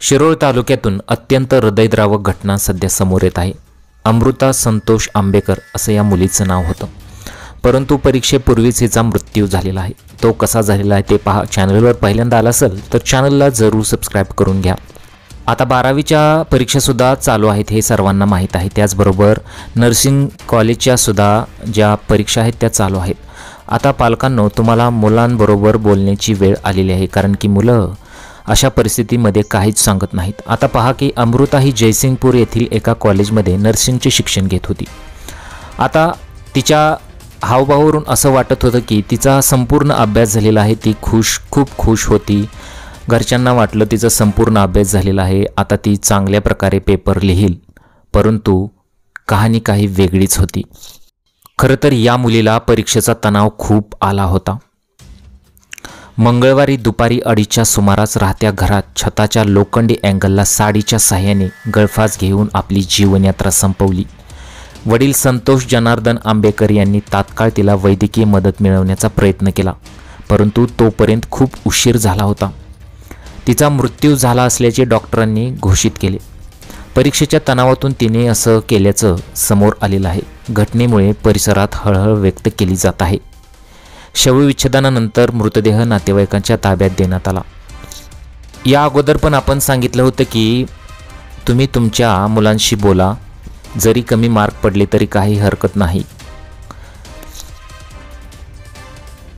शिरोळ तालुक्यातून अत्यंत हृदयद्रावक घटना सध्या समोर येत आहे। अमृता संतोष आंबेकर असं या मुलीचं नाव होतं, परंतु परीक्षेपूर्वीच हिचा मृत्यू झालेला आहे। तो कसा झालेला आहे ते पहा। चॅनलवर पहिल्यांदा आला असेल तर चॅनलला जरूर सबस्क्राईब करून घ्या। आता 12वीच्या परीक्षासुद्धा चालू आहेत हे सर्वांना माहीत आहे। त्याचबरोबर नर्सिंग कॉलेजच्या सुद्धा ज्या परीक्षा आहेत त्या चालू आहेत। आता पालकांनो, तुम्हाला मुलांबरोबर बोलण्याची वेळ आलेली आहे, कारण की मुलं अशा परिस्थितीमध्ये काहीच सांगत नाहीत। आता पहा की अमृता ही जयसिंगपूर येथील एका कॉलेजमध्ये नर्सिंगचे शिक्षण घेत होती। आता तिच्या हावभावावरून असं वाटत होतं की तिचा संपूर्ण अभ्यास झालेला आहे, ती खूप खुश होती। घरच्यांना वाटलं तिचा संपूर्ण अभ्यास झालेला आहे, आता ती चांगल्या प्रकारे पेपर लिहील, परंतु कहाणी काही वेगळीच होती। खरं तर या मुलीला परीक्षेचा तणाव खूप आला होता। मंगळवारी दुपारी 2:30च्या सुमारास राहत्या घरात छताच्या लोखंडी अँगलला साडीच्या साह्याने गळफास घेऊन आपली जीवनयात्रा संपवली। वडील संतोष जनार्दन आंबेकर यांनी तात्काळ तिला वैद्यकीय मदत मिळवण्याचा प्रयत्न केला, परंतु तोपर्यंत खूप उशीर झाला होता। तिचा मृत्यू झाला असल्याचे डॉक्टरांनी घोषित केले। परीक्षेच्या तणावातून तिने असं केल्याचं समोर आलेलं आहे। घटनेमुळे परिसरात हळहळ व्यक्त केली जात आहे। शवविच्छेदनानंतर मृतदेह नातेवाईकांच्या ताब्यात देण्यात आला। या अगोदर पण आपण सांगितलं होतं की तुम्ही तुमच्या मुलांशी बोला, जरी कमी मार्क पडले तरी काही हरकत नाही।